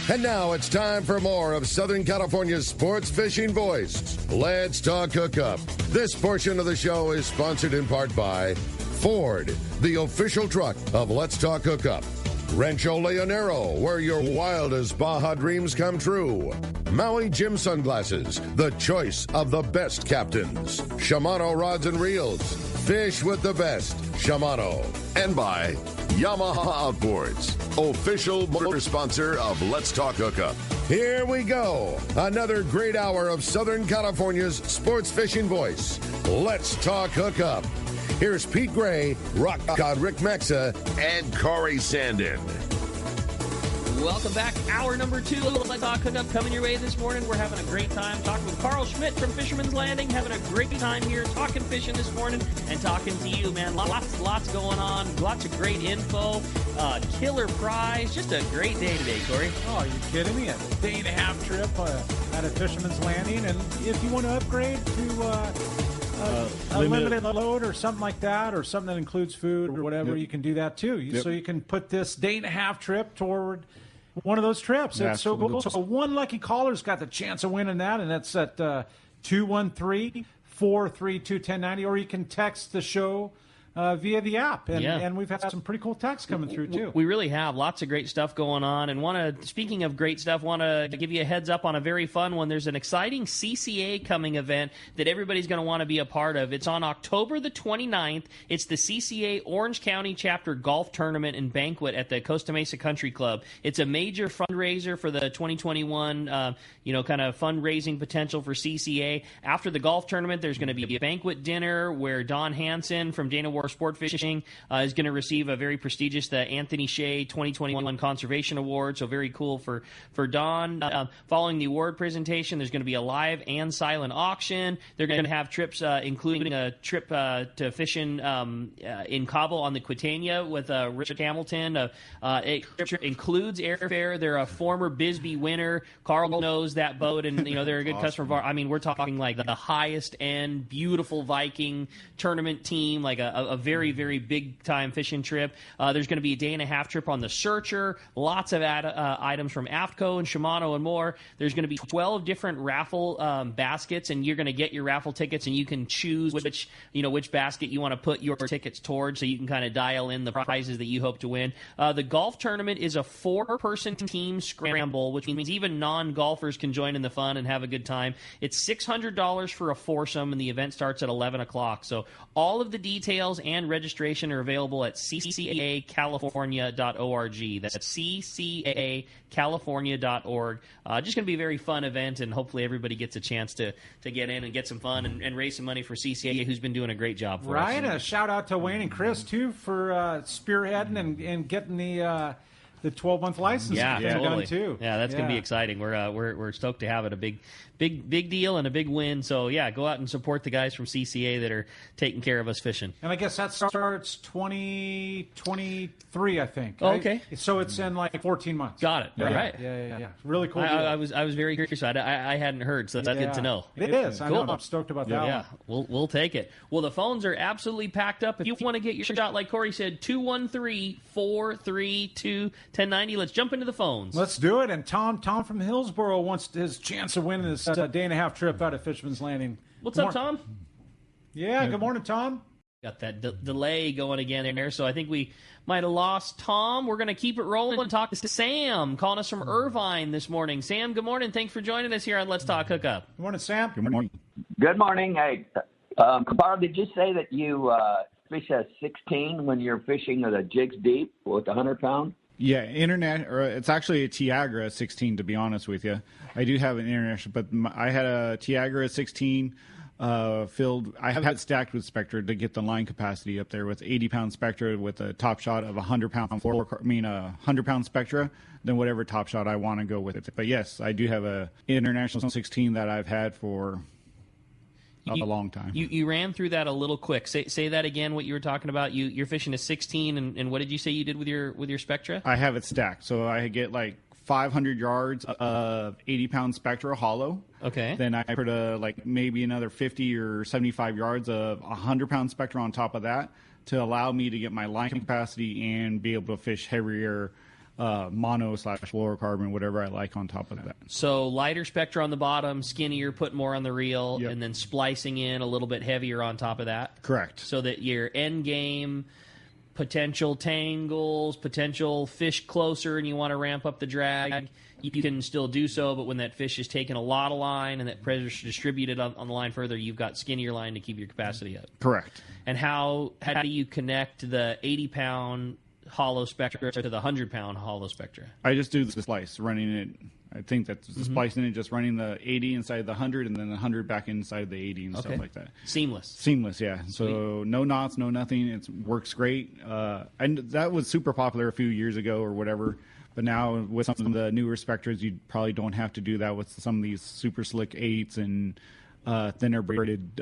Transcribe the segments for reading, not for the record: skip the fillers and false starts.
And now it's time for more of Southern California's sports fishing voice. Let's talk hookup. This portion of the show is sponsored in part by Ford, the official truck of Let's Talk Hookup. Rancho Leonero, where your wildest Baja dreams come true. Maui Jim Sunglasses, the choice of the best captains. Shimano Rods and Reels, fish with the best. Shimano. And by Yamaha Outboards, official motor sponsor of Let's Talk Hookup. Here we go. Another great hour of Southern California's sports fishing voice. Let's Talk Hookup. Here's Pete Gray, Rock God Rick Mexa, and Corey Sandin. Welcome back. Hour number 2 of Let's Talk Hookup coming your way this morning. We're having a great time talking with Carl Schmidt from Fisherman's Landing. Having a great time here talking fishing this morning and talking to you, man. Lots going on. Lots of great info. Killer prize. Just a great day today, Corey. Oh, are you kidding me? A day-and-a-half trip at a Fisherman's Landing. And if you want to upgrade to a limited load or something like that, or something that includes food or whatever, you can do that too. So you can put this day-and-a-half trip toward one of those trips. It's so cool. So one lucky caller's got the chance of winning that, and that's at 213-432-1090, or you can text the show via the app, and we've had some pretty cool texts coming through too. We really have lots of great stuff going on, and speaking of great stuff, want to give you a heads up on a very fun one. There's an exciting CCA coming event that everybody's going to want to be a part of. It's on October the 29th. It's the CCA Orange County Chapter Golf Tournament and Banquet at the Costa Mesa Country Club. It's a major fundraiser for the 2021, kind of fundraising potential for CCA. After the golf tournament, there's going to be a banquet dinner where Don Hansen from Dana War Sport Fishing is going to receive a very prestigious Anthony Shea 2021 Conservation Award. So very cool for Don. Following the award presentation, there's going to be a live and silent auction. They're going to have trips, including a trip to fishing in Cabo on the Quitania with Richard Hamilton. It includes airfare. They're a former Bisbee winner. Carl knows that boat, and they're a good customer of ours. I mean, we're talking like the highest end, beautiful Viking tournament team, like a very, very big-time fishing trip. There's going to be a day-and-a-half trip on the Searcher, lots of items from AFTCO and Shimano and more. There's going to be 12 different raffle baskets, and you're going to get your raffle tickets, and you can choose which basket you want to put your tickets towards, so you can kind of dial in the prizes that you hope to win. The golf tournament is a 4-person team scramble, which means even non-golfers can join in the fun and have a good time. It's $600 for a foursome, and the event starts at 11 o'clock. So all of the details and registration are available at ccacalifornia.org. That's ccacalifornia.org. Just going to be a very fun event, and hopefully everybody gets a chance to get in and get some fun and raise some money for CCA, who's been doing a great job for us. Right. A shout out to Wayne and Chris too for spearheading and getting the 12-month license done too. Yeah, that's going to be exciting. We're stoked to have it. A big deal and a big win. So go out and support the guys from CCA that are taking care of us fishing. And I guess that starts 2023, I think. Oh, okay. So it's in like 14 months. Got it. Yeah. Right. Yeah. Really cool. I was very curious. I hadn't heard, so that's good to know. It is. Cool. I'm stoked about that. Yeah. We'll take it. Well, the phones are absolutely packed up. If you want to get your shot, like Corey said, 213-432-1090. Let's jump into the phones. Let's do it. And Tom from Hillsboro wants his chance of winning this day-and-a-half trip out of Fisherman's Landing. What's up, Tom? Yeah, good morning, Tom. Got that delay going again in there, so I think we might have lost Tom. We're going to keep it rolling and talk to Sam, calling us from Irvine this morning. Sam, good morning. Thanks for joining us here on Let's Talk Hookup. Good morning, Sam. Good morning. Good morning. Hey, Carl, did you say that you fish a 16 when you're fishing at a jigs deep with a 100-pound? Yeah, it's actually a Tiagra 16, to be honest with you. I do have an international, but I had a Tiagra 16 filled. I have had stacked with Spectra to get the line capacity up there with 80-pound Spectra with a top shot of 100-pound Spectra, then whatever top shot I want to go with it. But yes, I do have a international 16 that I've had for a long time. You ran through that a little quick. Say that again, what you were talking about. You're fishing a 16, and what did you say you did with your Spectra? I have it stacked, so I get like 500 yards of 80-pound Spectra hollow. Okay. Then I put maybe another 50 or 75 yards of 100-pound Spectra on top of that to allow me to get my line capacity and be able to fish heavier mono/fluorocarbon, whatever I like on top of that. So lighter spectra on the bottom, skinnier, put more on the reel, Yep. and then splicing in a little bit heavier on top of that. Correct. So that your end game, potential tangles, potential fish closer, and you want to ramp up the drag, you can still do so. But when that fish is taking a lot of line and that pressure's distributed on the line further, you've got skinnier line to keep your capacity up. Correct. And how do you connect the 80-pound hollow spectra to the 100-pound hollow spectra? I just do the splice, running it. I think that's the splicing it, just running the 80 inside the 100 and then the 100 back inside the 80 and stuff like that. Seamless, yeah. So no knots, no nothing. It works great. And that was super popular a few years ago or whatever. But now with some of the newer spectras, you probably don't have to do that with some of these super slick 8s and thinner braided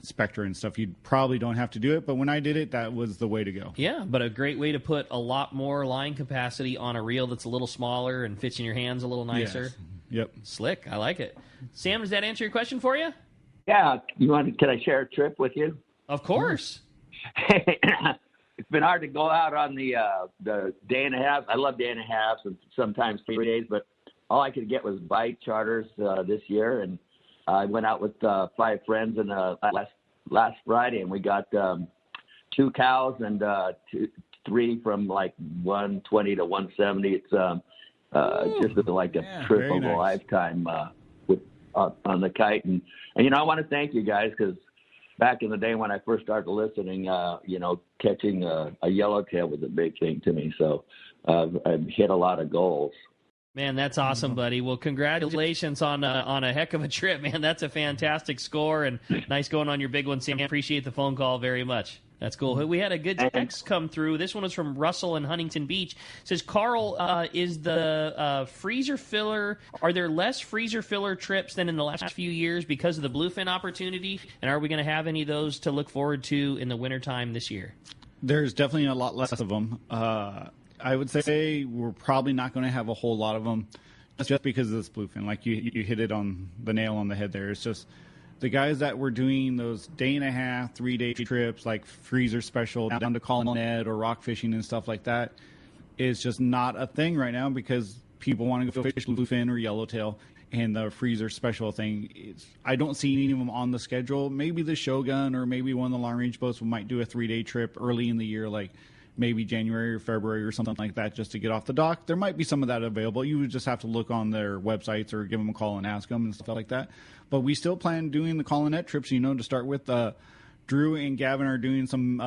spectra and stuff. You probably don't have to do it, but when I did it, that was the way to go. Yeah, but a great way to put a lot more line capacity on a reel that's a little smaller and fits in your hands a little nicer. Yes. Yep. Slick. I like it. Sam, does that answer your question for you? Yeah. Can I share a trip with you? Of course. It's been hard to go out on the day and a half. I love day and a half and sometimes 3 days, but all I could get was bite charters this year. And I went out with 5 friends and last Friday, and we got 2 cows and 3 from like 120 to 170. It's just like a trip of a lifetime on the kite. And I want to thank you guys because back in the day when I first started listening, catching a yellowtail was a big thing to me. So I've hit a lot of goals. Man, that's awesome, buddy. Well, congratulations on a heck of a trip, man. That's a fantastic score, and nice going on your big one, Sam. Appreciate the phone call very much. That's cool. We had a good text come through. This one was from Russell in Huntington Beach. It says, Carl, is the freezer filler, are there less freezer filler trips than in the last few years because of the bluefin opportunity? And are we going to have any of those to look forward to in the wintertime this year? There's definitely a lot less of them. I would say we're probably not going to have a whole lot of them just because of this bluefin. Like you hit it on the nail on the head there. It's just the guys that were doing those day and a half, 3-day trips, like freezer special down to Collinet or rock fishing and stuff like that, is just not a thing right now because people want to go fish bluefin or yellowtail. And the freezer special thing, I don't see any of them on the schedule. Maybe the Shogun or maybe one of the long range boats might do a 3-day trip early in the year, like maybe January or February or something like that, just to get off the dock. There might be some of that available. You would just have to look on their websites or give them a call and ask them and stuff like that. But we still plan doing the Collinet trips, to start with. Drew and Gavin are doing some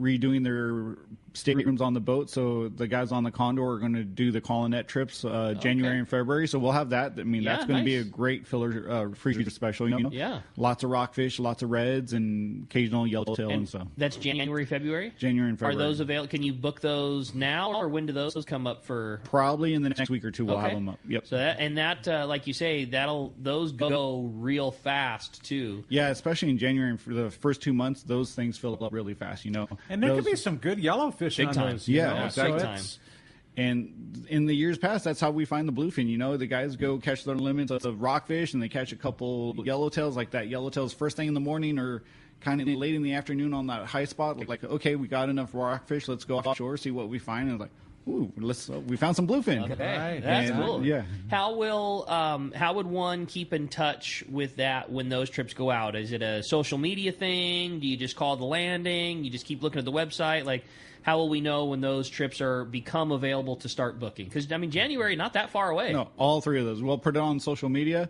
redoing their staterooms on the boat. So the guys on the Condor are going to do the Collinet trips January and February. So we'll have that. I mean, that's going to be a great filler freezer special. Yeah. Lots of rockfish, lots of reds, and occasional yellowtail and stuff. That's January, February? January and February. Are those available? Can you book those now, or when do those come up for? Probably in the next week or two we'll have them up. Yep. So that, like you say, those go real fast too. Yeah, especially in January and for the first 2 months, those things fill up really fast. And there could be some good yellowfish big on time. those. Yeah, exactly. Big time. And in the years past, that's how we find the bluefin. The guys go catch their limits of rockfish, and they catch a couple yellowtails. Like that yellowtail's first thing in the morning or kind of late in the afternoon on that high spot. Like okay, we got enough rockfish. Let's go offshore, see what we find. And like, ooh, we found some bluefin. Okay, right. that's cool. Yeah. How would one keep in touch with that when those trips go out? Is it a social media thing? Do you just call the landing? You just keep looking at the website? Like, how will we know when those trips become available to start booking? Because January, not that far away. No, all 3 of those. We'll put it on social media.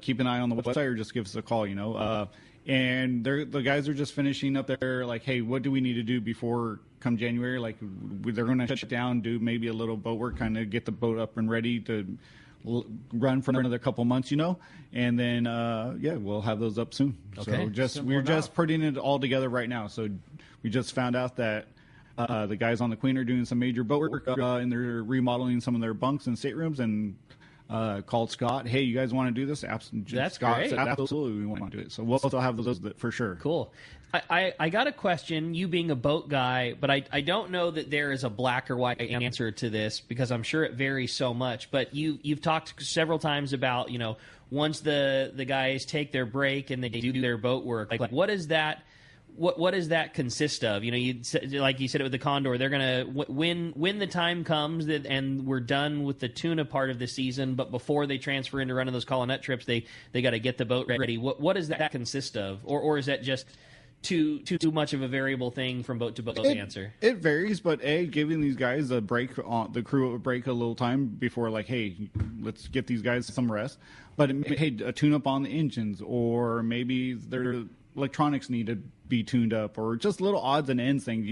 Keep an eye on the website, or just give us a call. And the guys are just finishing up their, like, hey, what do we need to do before come January? Like, they're going to shut down, do maybe a little boat work, kind of get the boat up and ready to run for another couple months, and then we'll have those up soon. Okay. So we're just putting it all together right now. So we just found out that the guys on the Queen are doing some major boat work, and they're remodeling some of their bunks and staterooms, and called Scott. Hey, you guys want to do this? That's Scott great. said, absolutely, we want to do it. So we'll still have those for sure. Cool. I got a question, you being a boat guy, but I don't know that there is a black or white answer to this because I'm sure it varies so much. But you've talked several times about, once the guys take their break and they do their boat work, like what is that? what does that consist of? Like you said it with the condor, they're going to when the time comes and we're done with the tuna part of the season, but before they transfer into running those call-net trips, they got to get the boat ready. What does that consist of, or is that just too much of a variable thing from boat to boat to answer? It varies, but giving these guys a break, the crew a break a little time before, like, hey, let's get these guys some rest. But hey, a tune-up on the engines, or maybe their electronics need to be tuned up, or just little odds and ends things,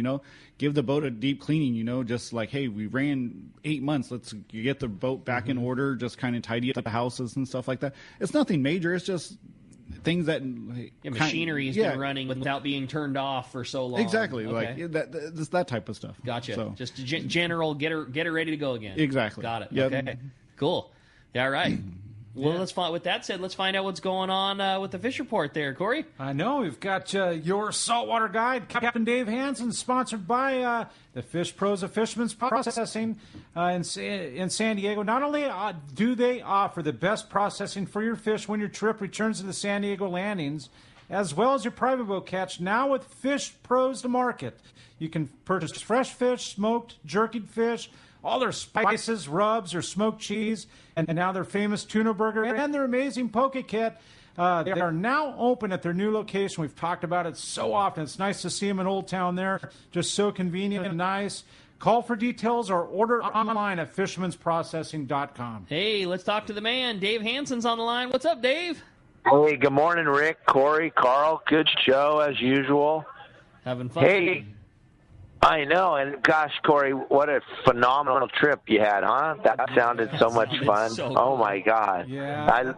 give the boat a deep cleaning, just like, hey, we ran 8 months, let's get the boat back in order, just kind of tidy up the houses and stuff like that. It's nothing major, it's just things that machinery has been running without being turned off for so long. Exactly, okay. Like that type of stuff. Gotcha. So. Just general, get her ready to go again. Exactly. Got it. Yep. Okay. Cool. All right. Well, with that said, let's find out what's going on with the fish report there, Corey. I know. We've got your saltwater guide, Captain Dave Hansen, sponsored by the Fish Pros of Fisherman's Processing in San Diego. Not only do they offer the best processing for your fish when your trip returns to the San Diego landings, as well as your private boat catch, now with Fish Pros to market. You can purchase fresh fish, smoked, jerkied fish, all their spices, rubs, their smoked cheese, and now their famous tuna burger and their amazing poke kit. They are now open at their new location. We've talked about it so often. It's nice to see them in Old Town there. Just so convenient and nice. Call for details or order online at fishermansprocessing.com. Hey, let's talk to the man. Dave Hansen's on the line. What's up, Dave? Hey, good morning, Rick, Corey, Carl. Good show as usual. Having fun. Hey. I know, and gosh, Corey, what a phenomenal trip you had, huh? That sounded so much fun. So oh my God, yeah,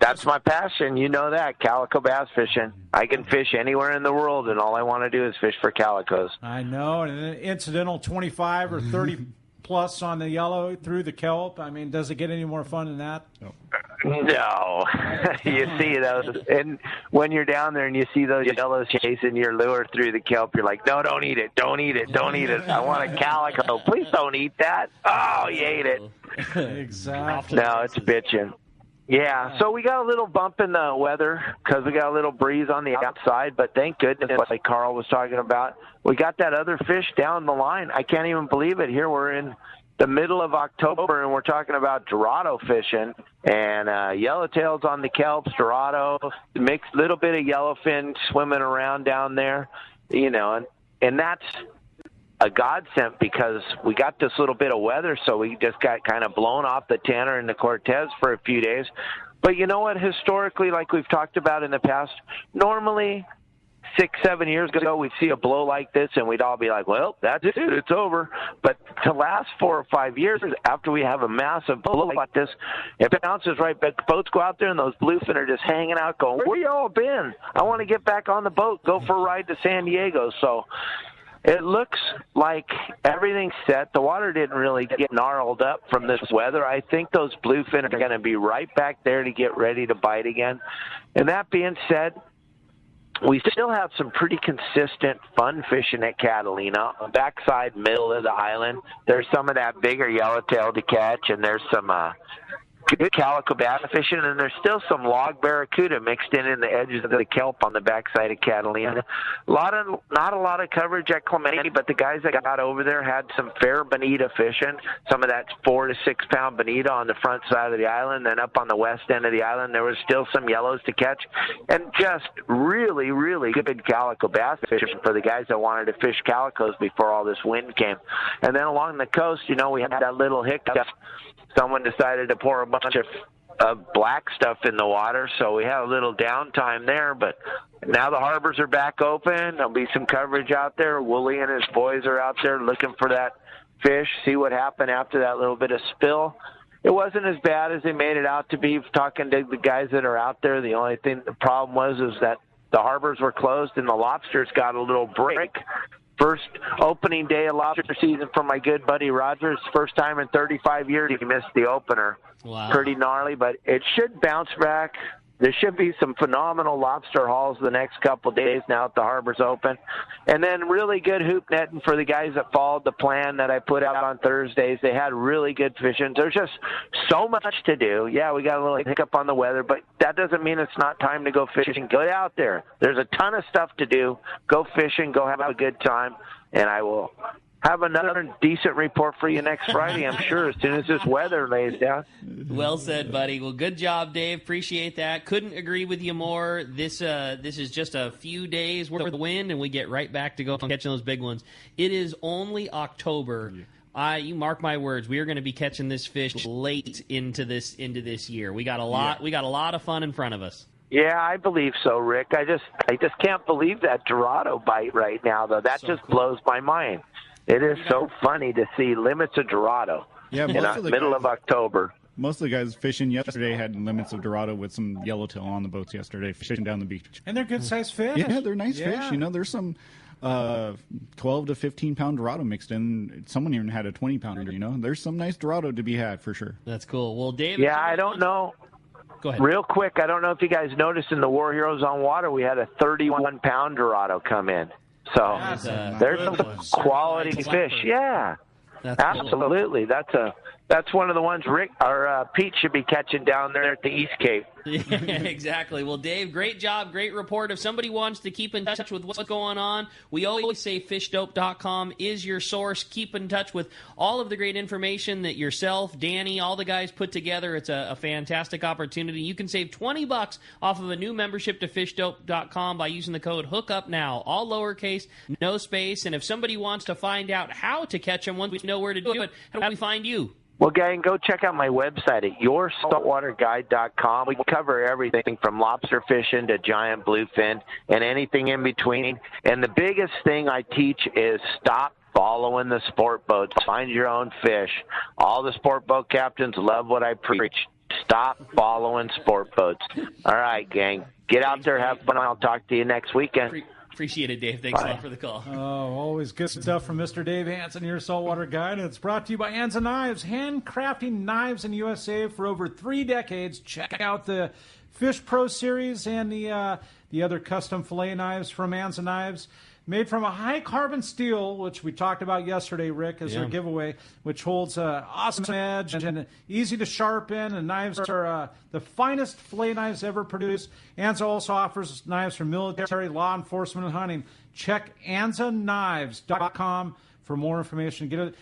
that's my passion. You know that, calico bass fishing. I can fish anywhere in the world, and all I want to do is fish for calicos. I know, and an incidental 25 or 30 plus on the yellow through the kelp. I mean, does it get any more fun than that? No. You see those, and when you're down there and you see those yellows chasing your lure through the kelp, you're like, no, don't eat it, don't eat it, don't eat it. I want a calico. Please don't eat that. Oh, you ate it. Exactly. No, it's bitching. Yeah, so we got a little bump in the weather because we got a little breeze on the outside, but thank goodness, like Carl was talking about, we got that other fish down the line. I can't even believe it. Here we're in the middle of October, and we're talking about Dorado fishing, and yellowtails on the kelps, Dorado, mixed little bit of yellowfin swimming around down there, and that's a godsend because we got this little bit of weather, so we just got kind of blown off the Tanner and the Cortez for a few days. But you know what? Historically, like we've talked about in the past, normally 6-7 years ago, we'd see a blow like this, and we'd all be like, well, that's it, it's over. But to last 4 or 5 years after we have a massive blow like this, it bounces right back. Boats go out there, and those bluefin are just hanging out going, where y'all been? I want to get back on the boat, go for a ride to San Diego. So it looks like everything's set. The water didn't really get gnarled up from this weather. I think those bluefin are going to be right back there to get ready to bite again. And that being said, we still have some pretty consistent fun fishing at Catalina. On the backside middle of the island, there's some of that bigger yellowtail to catch, and there's some good calico bass fishing, and there's still some log barracuda mixed in the edges of the kelp on the backside of Catalina. Not a lot of coverage at Clemente, but the guys that got over there had some fair bonita fishing. Some of that 4 to 6 pound bonita on the front side of the island. Then up on the west end of the island, there was still some yellows to catch, and just really, really good calico bass fishing for the guys that wanted to fish calicos before all this wind came. And then along the coast, we had that little hiccup. Someone decided to pour a bunch of black stuff in the water, so we had a little downtime there. But now the harbors are back open. There'll be some coverage out there. Wooly and his boys are out there looking for that fish, see what happened after that little bit of spill. It wasn't as bad as they made it out to be. Talking to the guys that are out there, the only thing, the problem was that the harbors were closed and the lobsters got a little break. First opening day of lobster season for my good buddy Rogers. First time in 35 years he missed the opener. Wow. Pretty gnarly, but it should bounce back There should be some phenomenal lobster hauls the next couple of days now that the harbor's open. And then really good hoop netting for the guys that followed the plan that I put out on Thursdays. They had really good fishing. There's just so much to do. Yeah, we got a little hiccup on the weather, but that doesn't mean it's not time to go fishing. Get out there. There's a ton of stuff to do. Go fishing. Go have a good time. And I will have another decent report for you next Friday, I'm sure, as soon as this weather lays down. Well said, buddy. Well, good job, Dave. Appreciate that. Couldn't agree with you more. This is just a few days worth of wind, and we get right back to go catching those big ones. It is only October. You mark my words. We are going to be catching this fish late into this year. We got a lot. Yeah. We got a lot of fun in front of us. Yeah, I believe so, Rick. I just can't believe that Dorado bite right now, though. That just blows my mind. It is so funny to see limits of Dorado in the middle of October. Most of the guys fishing yesterday had limits of Dorado with some yellowtail on the boats yesterday, fishing down the beach. And they're good-sized fish. Yeah, they're nice fish. You know, there's some 12 to 15-pound Dorado mixed in. Someone even had a 20-pounder, you know. There's some nice Dorado to be had for sure. That's cool. Well, David. Yeah, I don't know. Go ahead. Real quick, I don't know if you guys noticed in the War Heroes on Water, we had a 31-pound Dorado come in. So there's some quality fish. Yeah, absolutely. Cool. That's one of the ones Rick or Pete should be catching down there at the East Cape. Yeah, exactly. Well, Dave, great job, great report. If somebody wants to keep in touch with what's going on, we always say fishdope.com is your source. Keep in touch with all of the great information that yourself, Danny, all the guys put together. It's a fantastic opportunity. You can save $20 off of a new membership to fishdope.com by using the code Hookup Now, all lowercase, no space. And if somebody wants to find out how to catch them, once we know where to do it, how do we find you? Well, gang, go check out my website at yoursaltwaterguide.com. We cover everything from lobster fishing to giant bluefin and anything in between. And the biggest thing I teach is stop following the sport boats. Find your own fish. All the sport boat captains love what I preach. Stop following sport boats. All right, gang. Get out there, have fun. I'll talk to you next weekend. Appreciate it, Dave. Thanks a lot for the call. Oh, always good stuff from Mr. Dave Hansen, your saltwater guide. It's brought to you by Anza Knives, handcrafting knives in USA for over 3 decades. Check out the Fish Pro Series and the other custom fillet knives from Anza Knives. Made from a high-carbon steel, which we talked about yesterday, Rick, as our giveaway, which holds an awesome edge and easy to sharpen. And knives are the finest fillet knives ever produced. Anza also offers knives for military, law enforcement, and hunting. Check AnzaKnives.com for more information.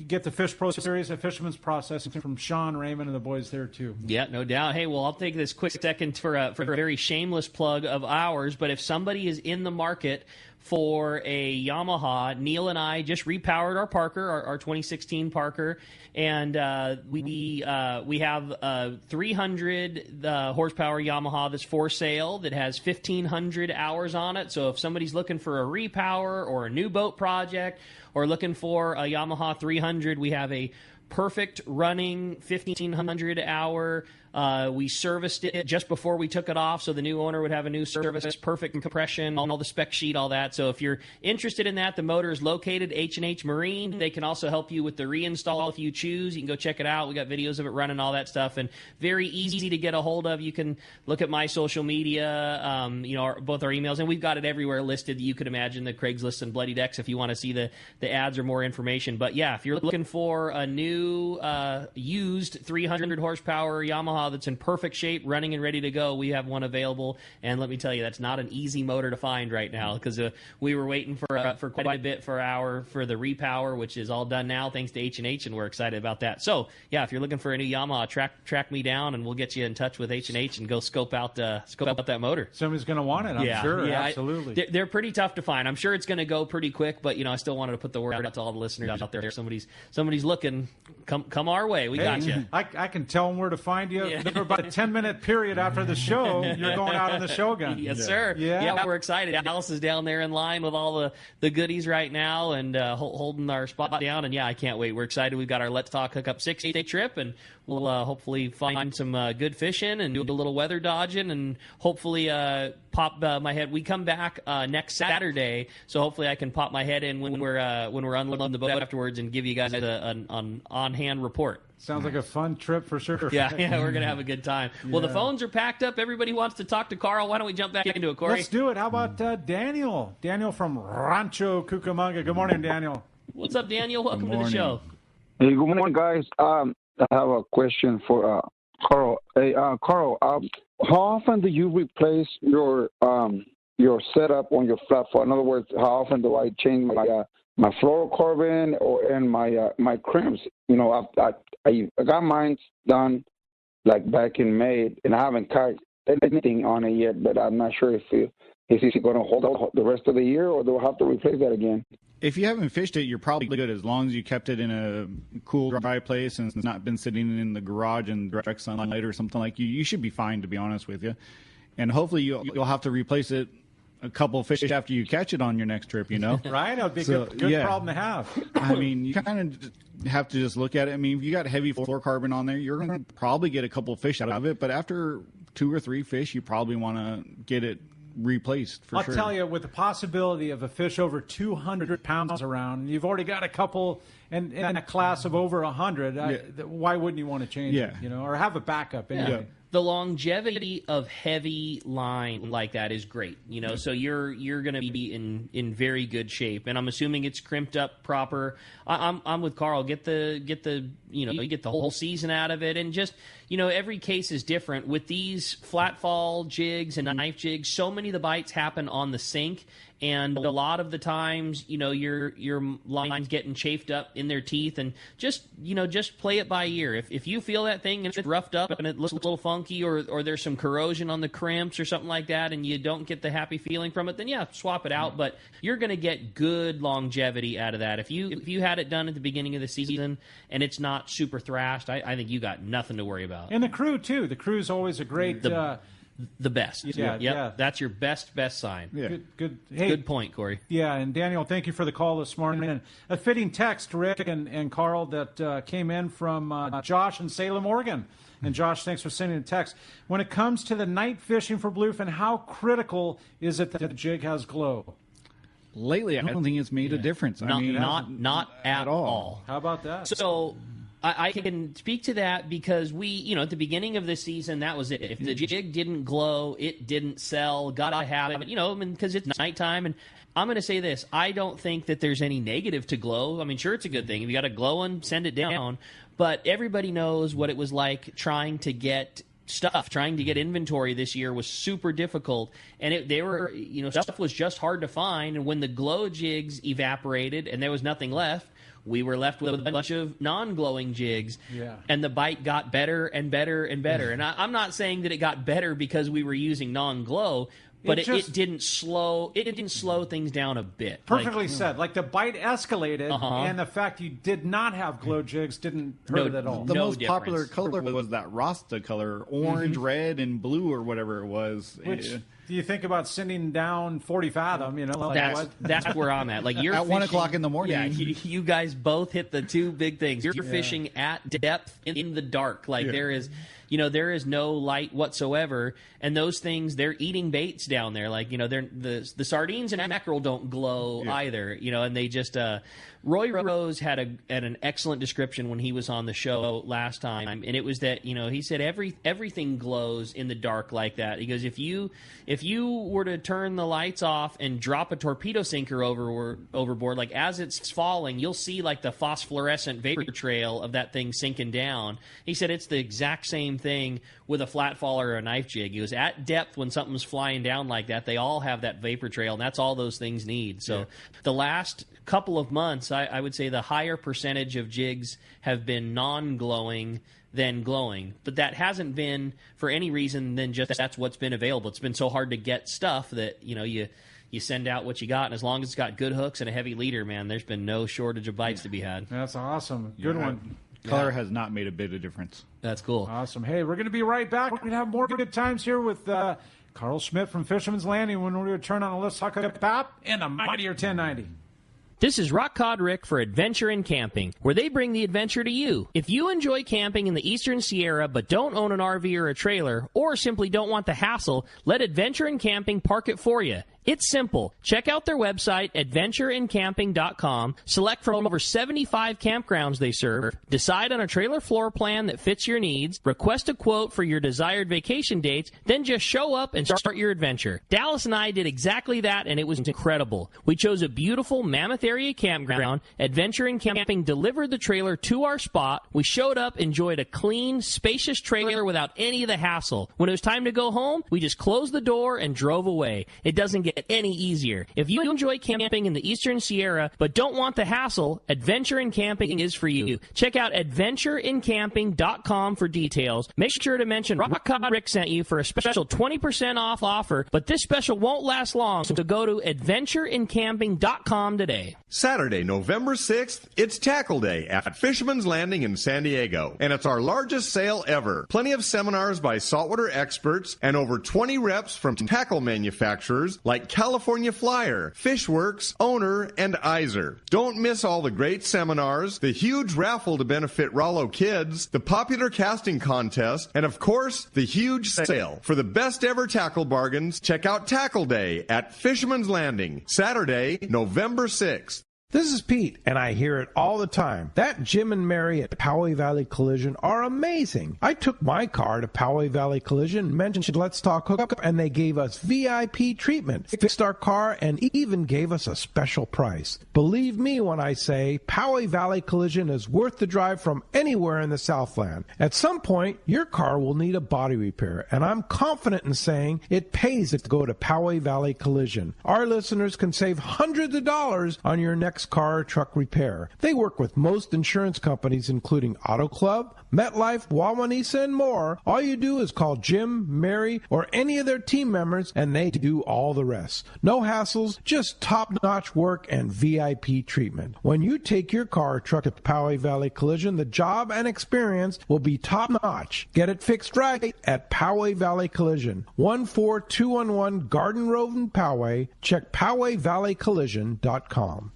Get the Fish Pro Series at Fisherman's Processing from Sean Raymond and the boys there, too. Yeah, no doubt. Hey, well, I'll take this quick second for a very shameless plug of ours. But if somebody is in the market for a Yamaha, Neil and I just repowered our Parker, our 2016 Parker, and we have a 300 horsepower Yamaha that's for sale that has 1,500 hours on it. So if somebody's looking for a repower or a new boat project or looking for a Yamaha 300, we have a perfect running 1,500 hour. We serviced it just before we took it off, so the new owner would have a new service, perfect compression, all the spec sheet, all that. So if you're interested in that, the motor is located H&H Marine. They can also help you with the reinstall if you choose. You can go check it out. We got videos of it running, all that stuff, and very easy to get a hold of. You can look at my social media, both our emails, and we've got it everywhere listed. You could imagine the Craigslist and Bloody Decks if you want to see the ads or more information. But yeah, if you're looking for a new used 300 horsepower Yamaha that's in perfect shape, running and ready to go, we have one available. And let me tell you, that's not an easy motor to find right now, because we were waiting for quite a bit for the repower, which is all done now thanks to H&H, and we're excited about that. So yeah, if you're looking for a new Yamaha, track me down and we'll get you in touch with H&H and go scope out that motor. Somebody's going to want it, I'm sure. Yeah, absolutely. They're pretty tough to find. I'm sure it's going to go pretty quick, but I still wanted to put the word out to all the listeners out there. Somebody's looking, come our way. We got you. I can tell them where to find you. Yeah. For about a 10-minute period after the show, you're going out on the show gun. Yes, sir. Yeah, we're excited. Alice is down there in line with all the goodies right now and holding our spot down. And, yeah, I can't wait. We're excited. We've got our Let's Talk Hookup 6-day trip, and we'll hopefully find some good fishing and do a little weather dodging and hopefully pop my head. We come back next Saturday, so hopefully I can pop my head in when we're unloading the boat afterwards and give you guys an on-hand report. Sounds like a fun trip for sure. Yeah, we're going to have a good time. Well, the phones are packed up. Everybody wants to talk to Carl. Why don't we jump back into it, Corey? Let's do it. How about Daniel? Daniel from Rancho Cucamonga. Good morning, Daniel. What's up, Daniel? Welcome to the show. Hey, good morning, guys. I have a question for Carl. Hey, Carl, how often do you replace your setup on your flatfoot? In other words, how often do I change my fluorocarbon and my crimps? You know, I got mine done like back in May, and I haven't cut anything on it yet. But I'm not sure if it's going to hold out the rest of the year, or do I have to replace that again? If you haven't fished it, you're probably good as long as you kept it in a cool, dry place and it's not been sitting in the garage in direct sunlight or something like you should be fine, to be honest with you. And hopefully you'll have to replace it a couple of fish after you catch it on your next trip, you know? Right? That would be a good problem to have. I mean, you kind of have to just look at it. I mean, if you got heavy fluorocarbon on there, you're going to probably get a couple of fish out of it. But after 2 or 3 fish, you probably want to get it replaced for sure. I'll tell you, with the possibility of a fish over 200 pounds around, you've already got a couple in a class of over 100. Why wouldn't you want to change it? You know, or have a backup anyway. Yeah. The longevity of heavy line like that is great, you know. So you're going to be in very good shape, and I'm assuming it's crimped up proper. I'm with Carl. Get the you get the whole season out of it, and just every case is different. With these flat fall jigs and knife jigs, so many of the bites happen on the sink. And a lot of the times, your line's getting chafed up in their teeth, and just play it by ear. If you feel that thing and it's roughed up and it looks a little funky, or there's some corrosion on the crimps or something like that, and you don't get the happy feeling from it, then swap it out. But you're going to get good longevity out of that. If you had it done at the beginning of the season and it's not super thrashed, I think you got nothing to worry about. And the crew too. The crew's always a great. The best. Yeah. That's your best sign. Yeah. Good. Hey, good point, Corey. Yeah, and Daniel, thank you for the call this morning. And a fitting text, Rick and Carl, that came in from Josh in Salem, Oregon. And Josh, thanks for sending a text. When it comes to the night fishing for bluefin, how critical is it that the jig has glow? Lately, I don't think it's made a difference. Not at all. How about that? So I can speak to that because we, at the beginning of the season, that was it. If the jig didn't glow, it didn't sell. Gotta have it, because it's nighttime. And I'm going to say this: I don't think that there's any negative to glow. I mean, sure, it's a good thing. If you got a glow one, send it down. But everybody knows what it was like trying to get inventory this year was super difficult, and stuff was just hard to find. And when the glow jigs evaporated and there was nothing left, we were left with a bunch of non-glowing jigs, and the bite got better and better and better. And I'm not saying that it got better because we were using non-glow, but it didn't slow things down a bit. Perfectly said. Like the bite escalated, and the fact you did not have glow jigs didn't hurt it at all. The most popular color was that Rasta color, orange, red, and blue, or whatever it was. Which do you think about sending down 40 fathom? That's where I'm at. Like you're at fishing, 1 o'clock in the morning. Yeah, you guys both hit the two big things. You're fishing at depth in the dark. Like there is no light whatsoever, and those things, they're eating baits down there. Like they're the sardines and mackerel don't glow either. And they just Roy Rose had an excellent description when he was on the show last time, and it was that he said everything glows in the dark like that. He goes, if you were to turn the lights off and drop a torpedo sinker overboard, like as it's falling, you'll see like the phosphorescent vapor trail of that thing sinking down. He said it's the exact same thing with a flat fall or a knife jig. He goes, at depth when something's flying down like that, they all have that vapor trail, and that's all those things need. So the last couple of months, I would say the higher percentage of jigs have been non-glowing than glowing, but that hasn't been for any reason than just that's what's been available. It's been so hard to get stuff that you send out what you got, and as long as it's got good hooks and a heavy leader, man, there's been no shortage of bites to be had. That's awesome. Good one. Color has not made a bit of difference. That's cool. Awesome. Hey, we're going to be right back. We're going to have more good times here with Carl Schmidt from Fisherman's Landing when we return on the Let's Hookup app and a mightier 1090. This is Rock Cod Rick for Adventure in Camping, where they bring the adventure to you. If you enjoy camping in the Eastern Sierra but don't own an RV or a trailer, or simply don't want the hassle, let Adventure in Camping park it for you. It's simple. Check out their website, adventureincamping.com, select from over 75 campgrounds they serve, decide on a trailer floor plan that fits your needs, request a quote for your desired vacation dates, then just show up and start your adventure. Dallas and I did exactly that, and it was incredible. We chose a beautiful Mammoth area campground. Adventure in Camping delivered the trailer to our spot. We showed up, enjoyed a clean, spacious trailer without any of the hassle. When it was time to go home, we just closed the door and drove away. It doesn't get any easier. If you enjoy camping in the Eastern Sierra but don't want the hassle, Adventure in Camping is for you. Check out adventureincamping.com for details. Make sure to mention Rock Cod Rick sent you for a special 20% off offer, but this special won't last long, so go to adventureincamping.com today. Saturday, November 6th, it's Tackle Day at Fisherman's Landing in San Diego, and it's our largest sale ever. Plenty of seminars by saltwater experts and over 20 reps from tackle manufacturers like California Flyer, Fishworks, Owner, and Iser. Don't miss all the great seminars, the huge raffle to benefit Rollo Kids, the popular casting contest, and of course, the huge sale. For the best ever tackle bargains, check out Tackle Day at Fisherman's Landing, Saturday, November 6th. This is Pete, and I hear it all the time. That Jim and Mary at Poway Valley Collision are amazing. I took my car to Poway Valley Collision, mentioned Let's Talk Hookup, and they gave us VIP treatment, fixed our car, and even gave us a special price. Believe me when I say Poway Valley Collision is worth the drive from anywhere in the Southland. At some point, your car will need a body repair, and I'm confident in saying it pays to go to Poway Valley Collision. Our listeners can save hundreds of dollars on your next car or truck repair. They work with most insurance companies, including Auto Club, MetLife, Wawanesa, and more. All you do is call Jim, Mary, or any of their team members, and they do all the rest. No hassles, just top-notch work and VIP treatment. When you take your car or truck to Poway Valley Collision, the job and experience will be top-notch. Get it fixed right at Poway Valley Collision, 14211 Garden Road in Poway. Check PowayValleyCollision.com.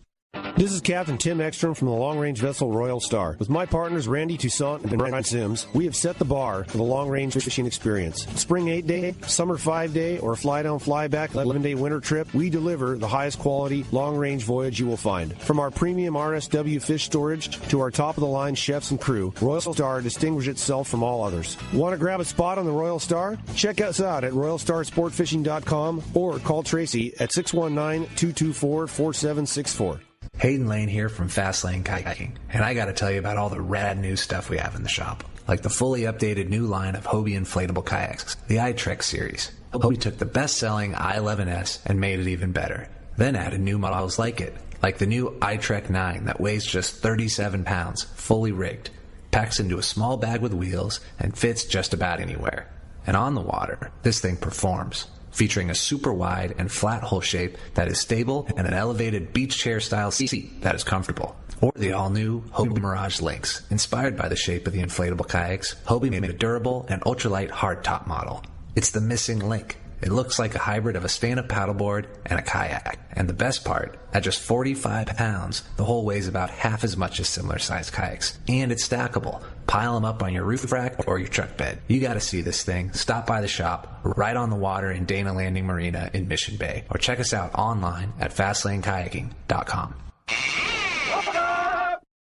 This is Captain Tim Ekstrom from the long-range vessel Royal Star. With my partners Randy Toussaint and Brian Sims, we have set the bar for the long-range fishing experience. Spring 8-day, summer 5-day, or fly-down, fly-back 11-day winter trip, we deliver the highest quality long-range voyage you will find. From our premium RSW fish storage to our top-of-the-line chefs and crew, Royal Star distinguishes itself from all others. Want to grab a spot on the Royal Star? Check us out at RoyalStarSportFishing.com or call Tracy at 619-224-4764. Hayden Lane here from Fastlane Kayaking, and I gotta tell you about all the rad new stuff we have in the shop. Like the fully updated new line of Hobie inflatable kayaks, the iTrek series. Hobie took the best-selling i11S and made it even better. Then added new models like it, like the new iTrek 9 that weighs just 37 pounds, fully rigged, packs into a small bag with wheels, and fits just about anywhere. And on the water, this thing performs, featuring a super wide and flat hull shape that is stable and an elevated beach chair style seat that is comfortable. Or the all-new Hobie Mirage Links. Inspired by the shape of the inflatable kayaks, Hobie made a durable and ultralight hardtop model. It's the missing link. It looks like a hybrid of a stand-up paddleboard and a kayak. And the best part, at just 45 pounds, the hull weighs about half as much as similar-sized kayaks. And it's stackable. Pile them up on your roof rack or your truck bed. You gotta see this thing. Stop by the shop, right on the water in Dana Landing Marina in Mission Bay. Or check us out online at FastlaneKayaking.com.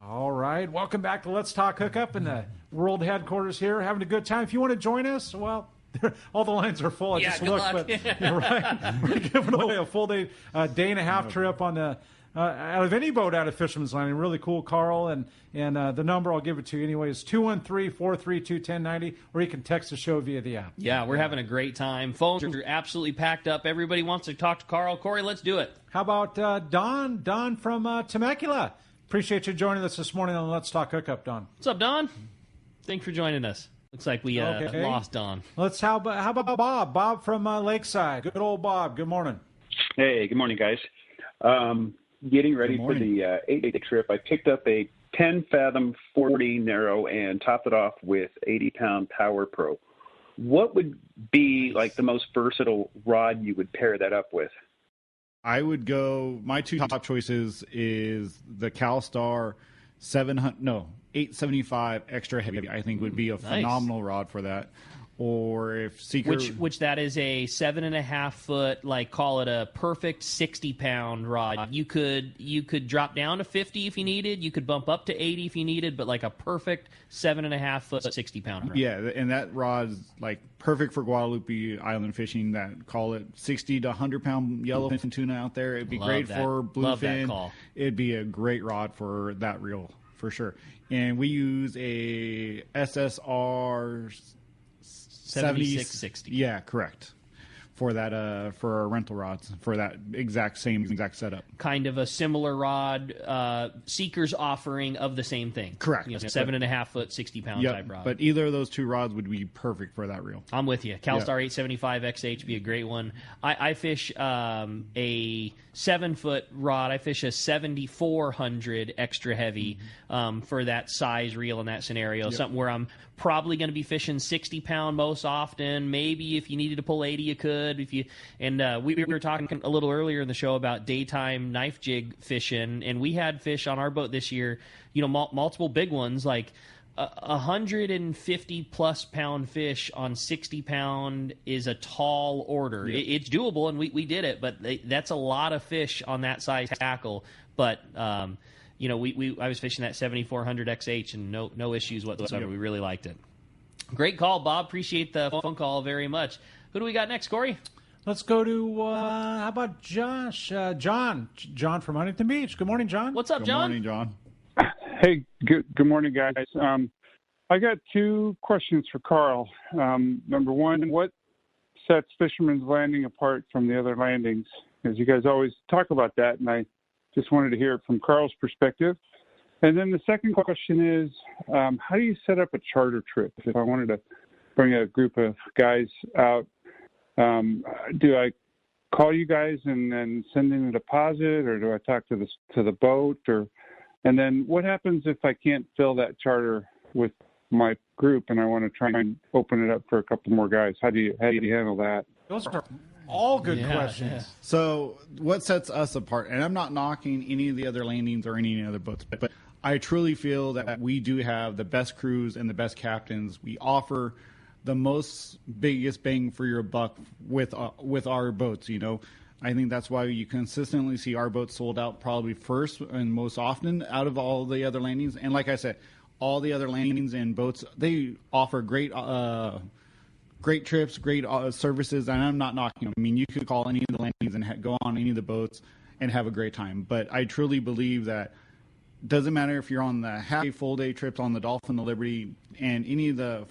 All right, welcome back to Let's Talk Hookup in the world headquarters here. Having a good time. If you want to join us, well, all the lines are full. I just looked, but you're right. We're giving away a full day and a half trip on the out of any boat out of Fisherman's Landing. Really cool, Carl. And the number, I'll give it to you anyway, is 213-432-1090, or you can text the show via the app. Yeah, we're having a great time. Phones are absolutely packed up. Everybody wants to talk to Carl. Corey, let's do it. How about Don? Don from Temecula. Appreciate you joining us this morning on Let's Talk Hookup, Don. What's up, Don? Thanks for joining us. Looks like we lost Don. How about Bob? Bob from Lakeside. Good old Bob. Good morning. Hey, good morning, guys. Getting ready for the 8-day trip, I picked up a 10-fathom 40 narrow and topped it off with 80-pound Power Pro. What would be like the most versatile rod you would pair that up with? I would go, my two top choices is the CalStar 875 extra heavy. I think would be a phenomenal rod for that. or if Seeker, which that is a 7.5 foot, like call it a perfect 60-pound rod. You could drop down to 50 if you needed. You could bump up to 80 if you needed, but like a perfect 7.5 foot 60-pound rod. Yeah, and that rod's like perfect for Guadalupe Island fishing. That call it 60 to 100-pound yellowfin tuna out there. It'd be great for bluefin. It'd be a great rod for that reel for sure. And we use a SSR 7660. Yeah, correct. For that, for our rental rods, for that exact setup. Kind of a similar rod, Seeker's offering of the same thing. Correct. 7.5 foot, 60-pound type rod. But either of those two rods would be perfect for that reel. I'm with you. CalStar 875 XH be a great one. I fish a 7-foot rod. I fish a 7400 extra heavy for that size reel in that scenario. Something where I'm probably going to be fishing 60-pound most often. Maybe if you needed to pull 80, you could. We were talking a little earlier in the show about daytime knife jig fishing, and we had fish on our boat this year. Multiple big ones like 150+ pound fish on 60-pound is a tall order. It's doable, and we did it, but that's a lot of fish on that size tackle. But I was fishing that 7400 XH and no issues whatsoever. We really liked it. Great call, Bob. Appreciate the phone call very much. Who do we got next, Corey? Let's go to, how about Josh? John from Huntington Beach. Good morning, John. What's up, John? Good morning, John. Hey, good morning, guys. I got two questions for Carl. Number one, what sets Fisherman's Landing apart from the other landings? Because you guys always talk about that, and I just wanted to hear it from Carl's perspective. And then the second question is, how do you set up a charter trip? If I wanted to bring a group of guys out, do I call you guys and then send in a deposit, or do I talk to the boat, and then what happens if I can't fill that charter with my group and I want to try and open it up for a couple more guys? How do you handle that? Those are all good questions. Yeah. So what sets us apart, and I'm not knocking any of the other landings or any other boats, but I truly feel that we do have the best crews and the best captains. We offer the biggest bang for your buck with our boats. I think that's why you consistently see our boats sold out probably first and most often out of all the other landings. And like I said, all the other landings and boats, they offer great trips, great services, and I'm not knocking them. I mean, you could call any of the landings and go on any of the boats and have a great time. But I truly believe that doesn't matter if you're on the half-day, full-day trips on the Dolphin, the Liberty, and any of the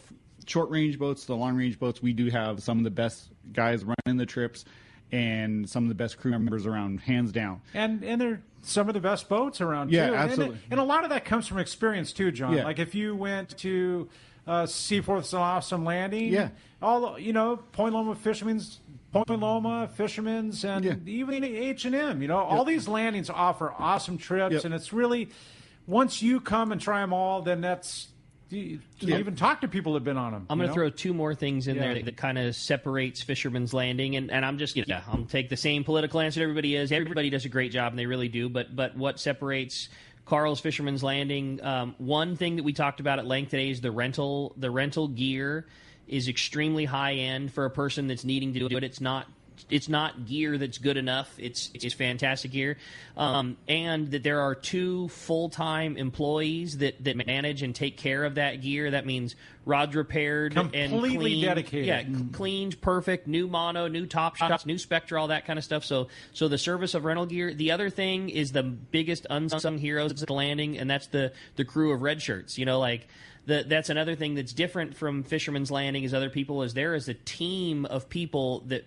short-range boats, the long-range boats, we do have some of the best guys running the trips and some of the best crew members around, hands down. And they're some of the best boats around, too. Yeah, absolutely. And a lot of that comes from experience, too, John. Yeah. Like if you went to Seaforth's Awesome Landing, yeah, all Point Loma, Fisherman's, and even H&M. All these landings offer awesome trips, and it's really, once you come and try them all, then that's, you even talk to people that have been on them. I'm going to throw two more things in there that kind of separates Fisherman's Landing, and I'm just I'll take the same political answer everybody is. Everybody does a great job, and they really do. But what separates Carl's Fisherman's Landing? One thing that we talked about at length today is the rental gear is extremely high end for a person that's needing to do it. It's not gear that's good enough. It's fantastic gear, and that there are 2 full-time employees that manage and take care of that gear. That means rods repaired and completely dedicated. Yeah, cleaned, perfect, new mono, new top shots, new Spectra, all that kind of stuff. So the service of rental gear. The other thing is the biggest unsung heroes at the landing, and that's the crew of red shirts. That's another thing that's different from Fisherman's Landing is there is a team of people that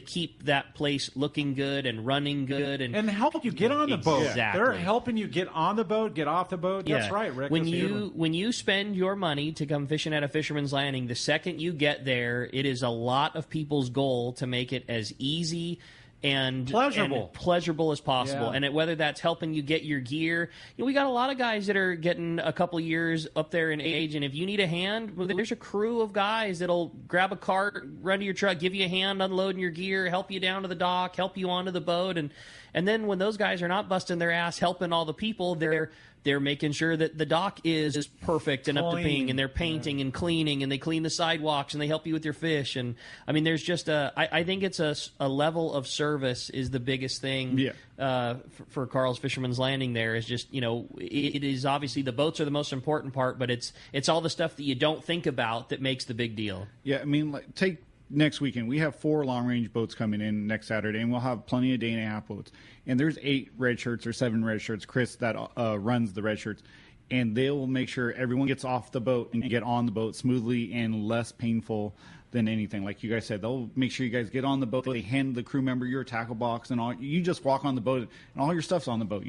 keep that place looking good and running good and help you get on the boat. Exactly. They're helping you get on the boat, get off the boat. That's right, Rick. When you spend your money to come fishing at a Fisherman's Landing, the second you get there, it is a lot of people's goal to make it as easy and pleasurable as possible. Yeah. And whether that's helping you get your gear, we got a lot of guys that are getting a couple years up there in age, and if you need a hand, there's a crew of guys that'll grab a cart, run to your truck, give you a hand unloading your gear, help you down to the dock, help you onto the boat, and then when those guys are not busting their ass helping all the people, they're they're making sure that the dock is perfect and up to ping, and they're painting and cleaning, and they clean the sidewalks, and they help you with your fish. And I mean, there's just I think it's a level of service is the biggest thing for Carl's Fisherman's Landing. There is just, it is obviously the boats are the most important part, but it's all the stuff that you don't think about that makes the big deal. Yeah, I mean, take next weekend. We have 4 long-range boats coming in next Saturday, and we'll have plenty of day-and-a-half boats. And there's 8 red shirts or 7 red shirts, Chris, that runs the red shirts. And they'll make sure everyone gets off the boat and get on the boat smoothly and less painful than anything. Like you guys said, they'll make sure you guys get on the boat. They hand the crew member your tackle box and all. You just walk on the boat, and all your stuff's on the boat,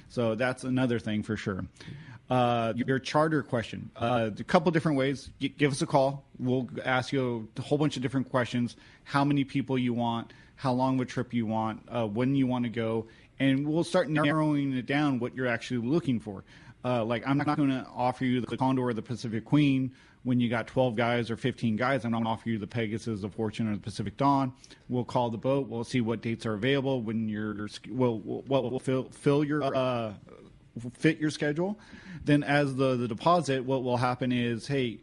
So that's another thing for sure. Your charter question. A couple different ways. Give us a call. We'll ask you a whole bunch of different questions. How many people you want, how long of a trip you want, when you want to go, and we'll start narrowing it down what you're actually looking for. I'm not going to offer you the Condor or the Pacific Queen when you got 12 guys or 15 guys. I'm not going to offer you the Pegasus, the Fortune, or the Pacific Dawn. We'll call the boat. We'll see what dates are available. We'll fill your fit your schedule. Then as the deposit, what will happen is, hey,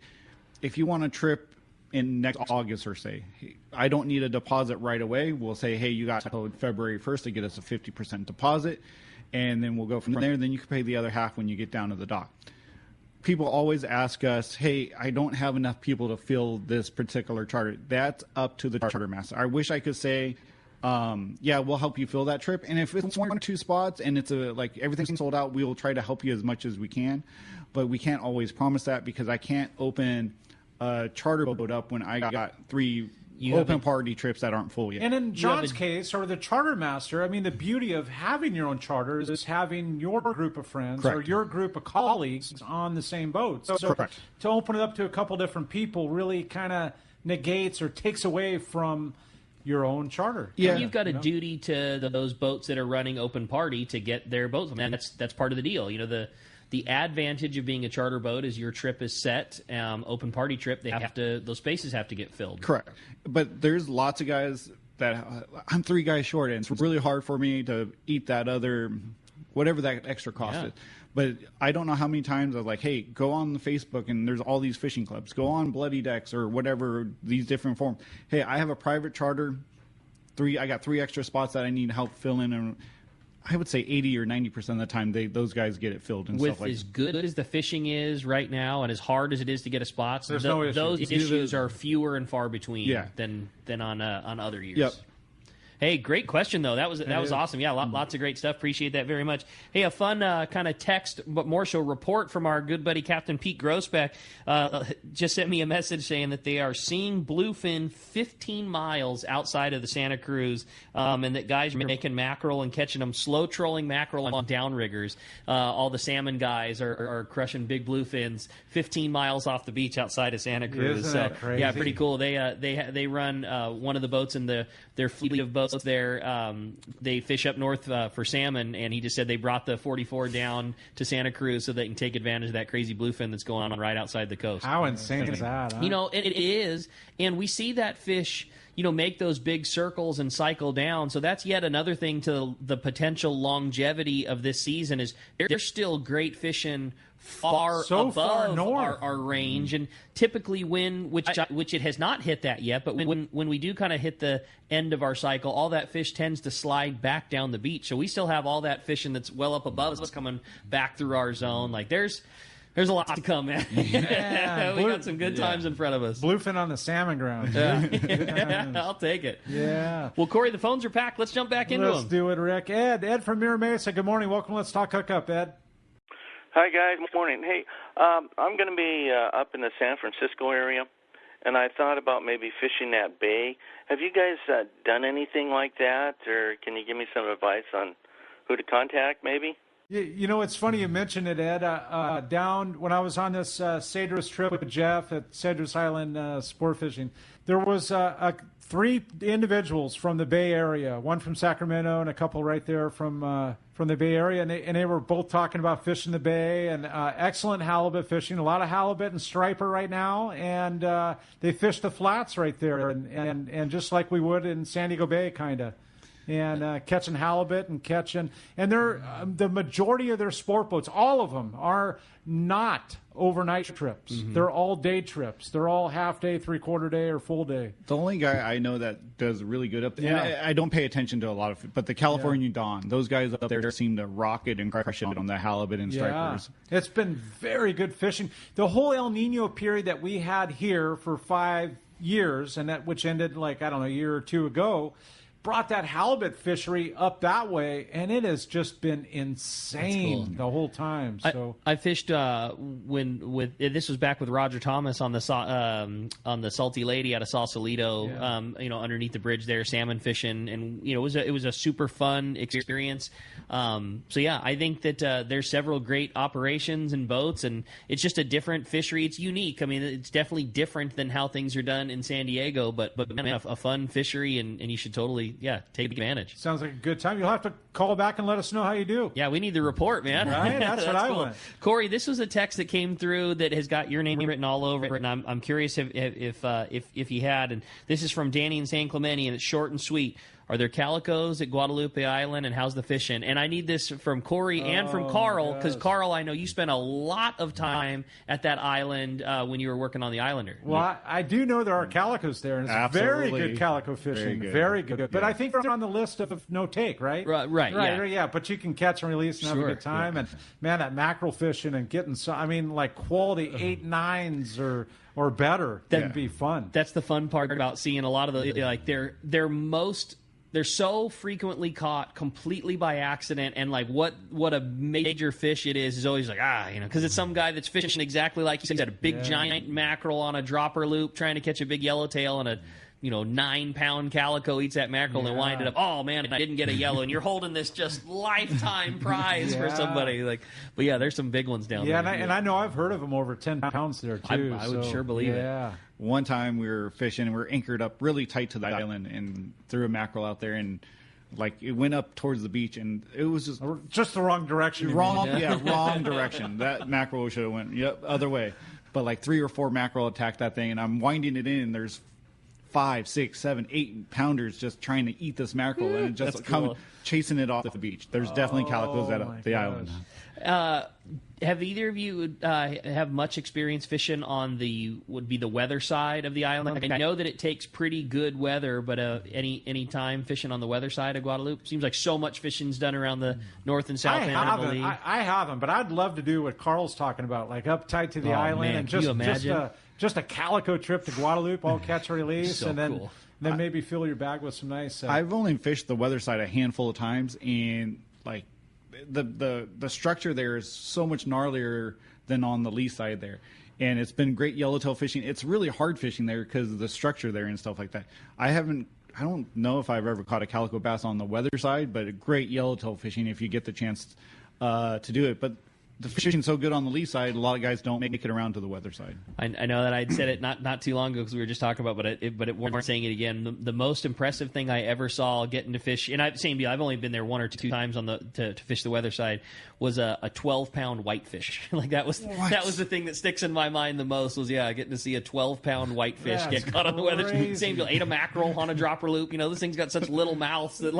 if you want a trip in next August, or say, hey, I don't need a deposit right away, we'll say, hey, you got till February 1st to get us a 50% deposit, and then we'll go from there. Then you can pay the other half when you get down to the dock. People always ask us, hey, I don't have enough people to fill this particular charter. That's up to the charter master. I wish I could say, we'll help you fill that trip. And if it's 1 or 2 spots and it's everything's sold out, we will try to help you as much as we can. But we can't always promise that, because I can't open a charter boat up when I got 3 open party trips that aren't full yet. And in John's case, or the charter master, I mean, the beauty of having your own charter is having your group of friends or your group of colleagues on the same boat. So to open it up to a couple different people really kind of negates or takes away from your own charter. Yeah, and you've got a duty to those boats that are running open party to get their boats. I mean, that's part of the deal. The advantage of being a charter boat is your trip is set. Open party trip, those spaces have to get filled. Correct. But there's lots of guys that I'm 3 guys short, and it's really hard for me to eat that other, whatever that extra cost is. But I don't know how many times I was like, hey, go on the Facebook, and there's all these fishing clubs. Go on Bloody Decks or whatever, these different forms. Hey, I have a private charter. I got 3 extra spots that I need help fill in, and I would say 80 or 90% of the time those guys get it filled and stuff like that. With as good as the fishing is right now, and as hard as it is to get a spot, those issues are fewer and far between than on other years. Yep. Hey, great question, though. That was awesome. Yeah, lots of great stuff. Appreciate that very much. Hey, a fun kind of text, but more so report from our good buddy Captain Pete Grossbeck. Just sent me a message saying that they are seeing bluefin 15 miles outside of the Santa Cruz, and that guys are making mackerel and catching them, slow trolling mackerel on downriggers. All the salmon guys are crushing big bluefins 15 miles off the beach outside of Santa Cruz. Isn't that crazy? Yeah, pretty cool. They run one of the boats in their fleet of boats there. They fish up north for salmon, and he just said they brought the 44 down to Santa Cruz so they can take advantage of that crazy bluefin that's going on right outside the coast. How insane is that? Huh? It is, and we see that fish make those big circles and cycle down. So that's yet another thing to the potential longevity of this season is there's still great fishing far above our range, and typically which it has not hit that yet, but when we do kind of hit the end of our cycle, all that fish tends to slide back down the beach. So we still have all that fishing that's well up above us coming back through our zone. Like there's a lot to come, man. Yeah, we got some good times in front of us. Bluefin on the salmon ground. Yeah. I'll take it. Yeah. Well, Corey, the phones are packed. Let's jump back into them. Let's do it, Rick. Ed from Mira Mesa. Good morning. Welcome. Let's talk hookup, Ed. Hi, guys. Good morning. Hey, I'm going to be up in the San Francisco area, and I thought about maybe fishing that bay. Have you guys done anything like that, or can you give me some advice on who to contact maybe? It's funny you mentioned it, Ed. Down when I was on this Cedros trip with Jeff at Cedros Island sport fishing, there was 3 individuals from the Bay Area, one from Sacramento and a couple right there from the Bay Area, and they were both talking about fishing the Bay and excellent halibut fishing, a lot of halibut and striper right now, and they fished the flats right there, and just like we would in San Diego Bay, kind of. and catching halibut and they're the majority of their sport boats, all of them are not overnight trips. They're all day trips. They're all half day, 3/4 day, or full day. The only guy I know that does really good up there, and I don't pay attention to a lot of it, but the California Dawn, those guys up there seem to rock it and crush it on the halibut and stripers. It's been very good fishing. The whole El Nino period that we had here for 5 years, and which ended a year or two ago, brought that halibut fishery up that way, and it has just been insane the whole time. So I fished this was back with Roger Thomas on the Salty Lady out of Sausalito, underneath the bridge there, salmon fishing, and it was a super fun experience. I think that there's several great operations and boats, and it's just a different fishery. It's unique. I mean, it's definitely different than how things are done in San Diego, but a fun fishery, and you should totally take advantage. Sounds like a good time. You'll have to call back and let us know how you do. Yeah, we need the report, man. Right? That's what I want. Corey, this was a text that came through that has got your name written all over it, and I'm curious if you had. And this is from Danny in San Clemente, and it's short and sweet. Are there calicos at Guadalupe Island, and how's the fishing? And I need this from Corey and from Carl, because Carl, I know you spent a lot of time at that island when you were working on the Islander. Well, I do know there are calicos there, and it's very good calico fishing. Very good. But I think they're on the list of no take, right? Right. Yeah, but you can catch and release and have a good time. And, man, that mackerel fishing and getting quality 8, 9s or better can be fun. That's the fun part about seeing a lot of they're so frequently caught completely by accident, and what a major fish it is always because it's some guy that's fishing exactly like you said, a big giant mackerel on a dropper loop trying to catch a big yellowtail, and a 9-pound calico eats that mackerel and winded up, oh man, I didn't get a yellow, and you're holding this just lifetime prize for somebody. But there's some big ones down there. Yeah, and I know I've heard of them over 10 pounds there too. I would sure believe it. One time we were fishing and we were anchored up really tight to the island and threw a mackerel out there, and it went up towards the beach, and it was just the wrong direction. Wrong direction. That mackerel should have went other way. But 3 or 4 mackerel attacked that thing, and I'm winding it in, and there's 5, 6, 7, 8 pounders just trying to eat this mackerel, and it just chasing it off the beach. There's definitely calicos at the island. Have either of you have much experience fishing on the weather side of the island? I know that it takes pretty good weather, but any time fishing on the weather side of Guadalupe? Seems like so much fishing's done around the north and south end of the league. I haven't, but I'd love to do what Carl's talking about, up tight to the island, and just a calico trip to Guadalupe, all catch and release, so and then cool. then maybe fill your bag with some nice. I've only fished the weather side a handful of times, and the structure there is so much gnarlier than on the lee side there, and it's been great yellowtail fishing. It's really hard fishing there because of the structure there and stuff like that. I don't know if I've ever caught a calico bass on the weather side, but a great yellowtail fishing if you get the chance to do it. But the fishing's so good on the lee side, a lot of guys don't make it around to the weather side. I know that I'd said it not too long ago because we were just talking about, but it weren't saying it again. The most impressive thing I ever saw getting to fish, and I've only been there 1 or 2 times to fish the weather side, was a 12-pound whitefish. That was the thing that sticks in my mind the most. Was getting to see a 12-pound whitefish get caught on the weather side. Same deal. Ate a mackerel on a dropper loop. This thing's got such little mouths that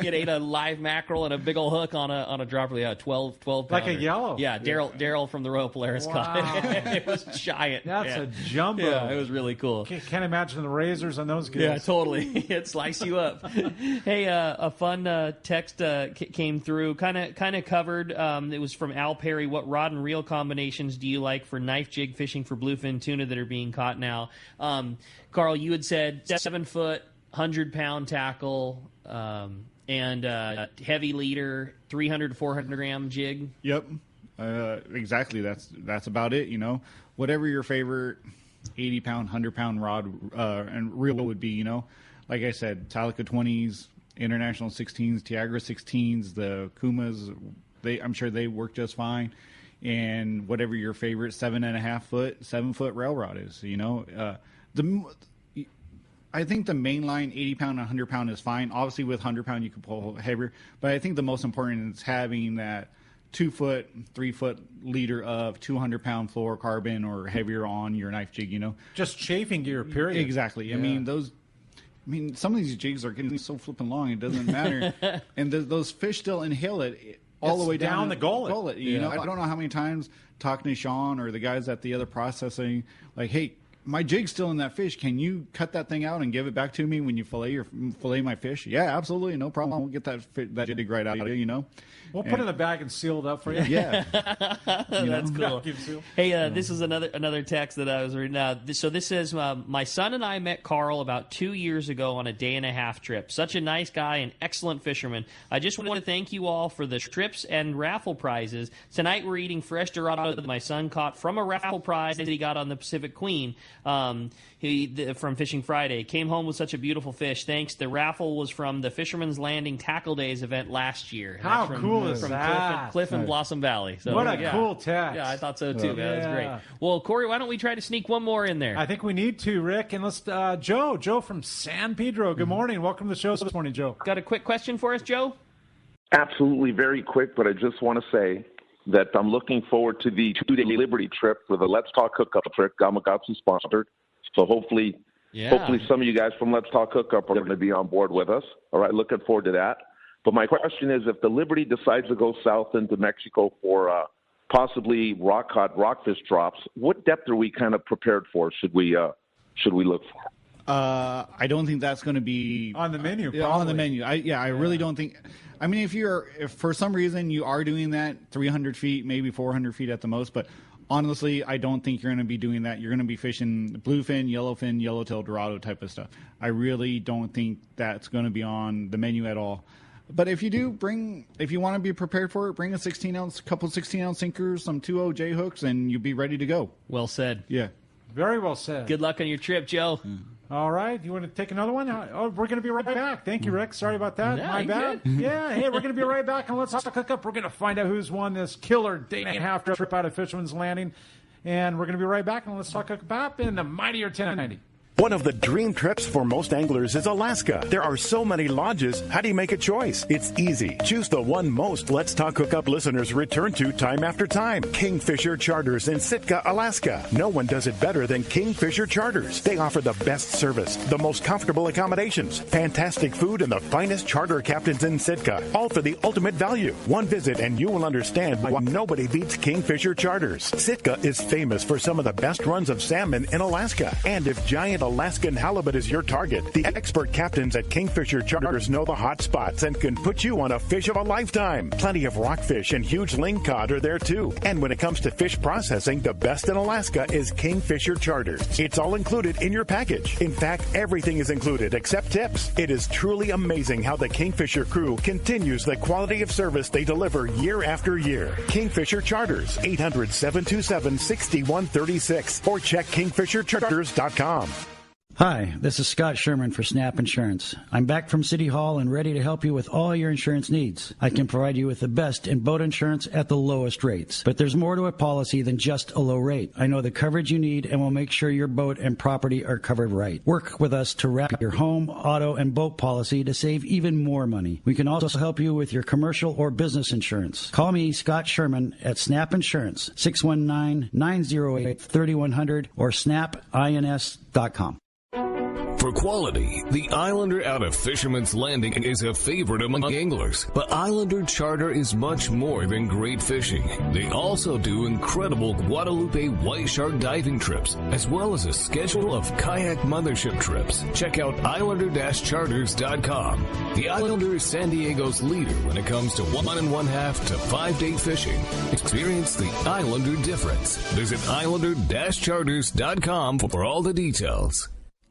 it ate a live mackerel and a big old hook on a dropper. 12 pounder. Like a yellow. Yeah, Daryl from the Royal Polaris caught it. It was giant. That's a jumbo. Yeah, it was really cool. Can't imagine the razors on those guys. Yeah, totally. It'd slice you up. Hey, a fun text came through. Kind of covered. It was from Al Perry. What rod and reel combinations do you like for knife jig fishing for bluefin tuna that are being caught now? Carl, you had said 7-foot, 100-pound tackle, and heavy leader, 300 to 400 gram jig. Yep. Exactly. That's about it. Whatever your favorite 80-pound, 100-pound rod and reel would be. Like I said, Talica 20s, International 16s, Tiagra 16s, the Kumas. I'm sure they work just fine. And whatever your favorite 7.5-foot, 7-foot rail rod is. I think the mainline 80-pound and 100-pound is fine. Obviously, with 100-pound, you can pull heavier. But I think the most important is having that 2-foot, 3-foot leader of 200-pound fluorocarbon or heavier on your knife jig. Just chafing gear, period. Exactly. Yeah. I mean, those. I mean, some of these jigs are getting so flipping long, it doesn't matter. And those fish still inhale it all the way down the gullet. You know, I don't know how many times talking to Sean or the guys at the other processing, like, hey, my jig's still in that fish. Can you cut that thing out and give it back to me when you fillet my fish? Yeah, absolutely, no problem. We'll get that jig right out of you. You know, we'll put it in a bag and seal it up for you. Yeah, that's cool. Hey, this is another text that I was reading. So this says, my son and I met Carl about 2 years ago on a day-and-a-half trip. Such a nice guy and excellent fisherman. I just want to thank you all for the trips and raffle prizes. Tonight we're eating fresh Dorado that my son caught from a raffle prize that he got on the Pacific Queen. From Fishing Friday. Came home with such a beautiful fish. Thanks. The raffle was from the Fisherman's Landing Tackle Days event last year. How cool is that? Cliff and Blossom Valley. So, what a cool text. Yeah, I thought so too. That was great. Well, Corey, why don't we try to sneak one more in there? I think we need to, Rick. And let's, Joe from San Pedro. Good morning. Welcome to the show this morning, Joe. Got a quick question for us, Joe? Absolutely, very quick, but I just want to say that I'm looking forward to the 2-day Liberty trip for the Let's Talk Hookup trip. Gamakatsu sponsored. So hopefully some of you guys from Let's Talk Hookup are going to be on board with us. All right, looking forward to that. But my question is, if the Liberty decides to go south into Mexico for possibly rockfish drops, what depth are we kind of prepared for? Should we look for? I don't think that's going to be on the menu. On the menu. I really don't think. I mean, if for some reason you are doing that, 300 feet, maybe 400 feet at the most, but honestly, I don't think you're going to be doing that. You're going to be fishing bluefin, yellowtail, Dorado type of stuff. I really don't think that's going to be on the menu at all. But if you do if you want to be prepared for it, bring a 16-ounce sinkers, some 2.0 J hooks, and you'll be ready to go. Well said. Yeah. Very well said. Good luck on your trip, Joe. All right. You want to take another one? Oh, we're going to be right back. Thank you, Rick. Sorry about that. Yeah, my bad. Yeah, hey, we're going to be right back, and let's hook up. We're going to find out who's won this killer day-and-a-half trip out of Fisherman's Landing. And we're going to be right back, and let's talk about in the mightier 1090. One of the dream trips for most anglers is Alaska. There are so many lodges. How do you make a choice? It's easy. Choose the one most Let's Talk Hookup listeners return to time after time. Kingfisher Charters in Sitka, Alaska. No one does it better than Kingfisher Charters. They offer the best service, the most comfortable accommodations, fantastic food, and the finest charter captains in Sitka. All for the ultimate value. One visit and you will understand why nobody beats Kingfisher Charters. Sitka is famous for some of the best runs of salmon in Alaska. And if giant Alaskan halibut is your target, the expert captains at Kingfisher Charters know the hot spots and can put you on a fish of a lifetime. Plenty of rockfish and huge lingcod are there too. And when it comes to fish processing, the best in Alaska is Kingfisher Charters. It's all included in your package. In fact, everything is included except tips. It is truly amazing how the Kingfisher crew continues the quality of service they deliver year after year. Kingfisher Charters, 800-727-6136 or check kingfishercharters.com. Hi, this is Scott Sherman for Snap Insurance. I'm back from City Hall and ready to help you with all your insurance needs. I can provide you with the best in boat insurance at the lowest rates. But there's more to a policy than just a low rate. I know the coverage you need and will make sure your boat and property are covered right. Work with us to wrap your home, auto, and boat policy to save even more money. We can also help you with your commercial or business insurance. Call me, Scott Sherman, at Snap Insurance, 619-908-3100 or snapins.com. For quality, the Islander out of Fisherman's Landing is a favorite among anglers. But Islander Charter is much more than great fishing. They also do incredible Guadalupe white shark diving trips, as well as a schedule of kayak mothership trips. Check out islander-charters.com. The Islander is San Diego's leader when it comes to 1.5 to 5 day fishing. Experience the Islander difference. Visit islander-charters.com for all the details.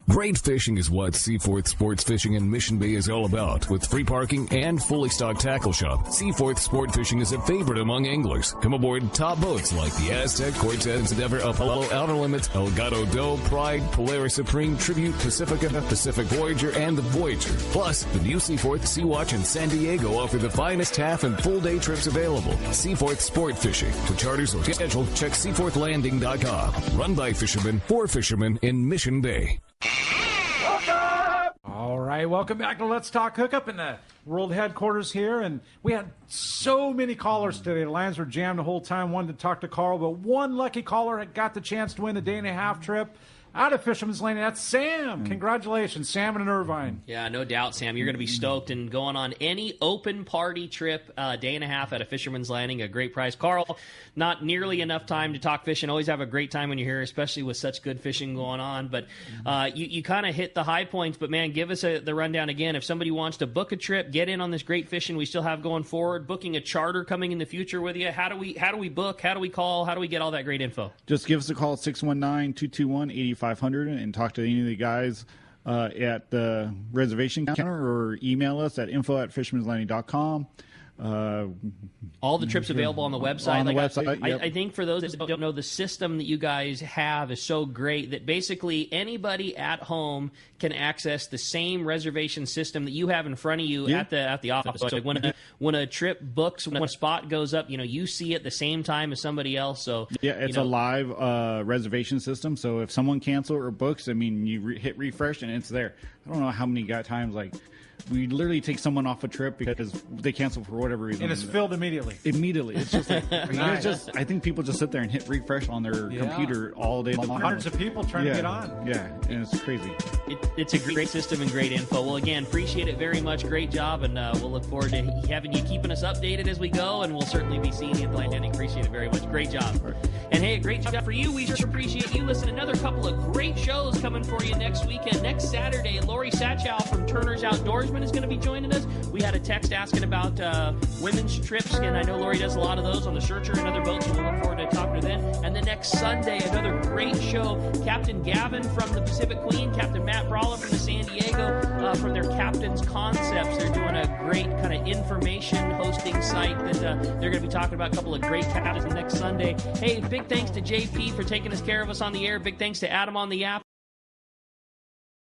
Great fishing is what Seaforth Sports Fishing in Mission Bay is all about. With free parking and fully stocked tackle shop, Seaforth Sport Fishing is a favorite among anglers. Come aboard top boats like the Aztec, Cortez, Endeavor, Apollo, Outer Limits, Elgato Doe, Pride, Polaris Supreme, Tribute, Pacifica, Pacific Voyager, and the Voyager. Plus, the new Seaforth, Sea-Watch, and San Diego offer the finest half and full day trips available. Seaforth Sport Fishing. For charters or schedule, check seaforthlanding.com. Run by fishermen, for fishermen in Mission Bay. All right, welcome back to Let's Talk Hookup in the world headquarters here. And we had so many callers today. The lines were jammed the whole time. Wanted to talk to Carl, but one lucky caller had got the chance to win the day-and-a-half trip out of Fisherman's Landing. That's Sam. Congratulations, Sam and Irvine. Yeah, no doubt, Sam. You're going to be stoked and going on any open party trip, day and a half at a Fisherman's Landing, a great price. Carl, not nearly enough time to talk fishing. Always have a great time when you're here, especially with such good fishing going on. But you kind of hit the high points. But, man, give us the rundown again. If somebody wants to book a trip, get in on this great fishing we still have going forward, booking a charter coming in the future with you, how do we book? How do we call? How do we get all that great info? Just give us a call at 619-221-8500 and talk to any of the guys at the reservation counter, or email us at info@fishermanslanding.com. All the trips available on the website. On the website, yep. I think for those that don't know, the system that you guys have is so great that basically anybody at home can access the same reservation system that you have in front of you at the office. So when a trip books, when a spot goes up, you see it the same time as somebody else. So it's a live reservation system. So if someone cancels or books, you hit refresh and it's there. I don't know how many times we literally take someone off a trip because they cancel for whatever reason. And it's filled immediately. Immediately. It's just I think people just sit there and hit refresh on their computer all day long. Hundreds of people trying to get on. Yeah, and it's crazy. It's a great system and great info. Well, again, appreciate it very much. Great job, and we'll look forward to having you keeping us updated as we go, and we'll certainly be seeing you at the landing. Appreciate it very much. Great job. Right. And hey, a great job for you. We sure appreciate you. Listen, another couple of great shows coming for you next weekend. Next Saturday, Lori Satchow from Turner's Outdoorsman is going to be joining us. We had a text asking about women's trips, and I know Lori does a lot of those on the Searcher and other boats, so we'll look forward to talking to them. And then next Sunday, another great show. Captain Gavin from the Pacific Queen, Captain Matt Brawler from the San Diego, from their Captain's Concepts. They're doing a great kind of information hosting site that they're going to be talking about a couple of great captains next Sunday. Hey, big thanks to JP for taking care of us on the air. Big thanks to Adam on the app.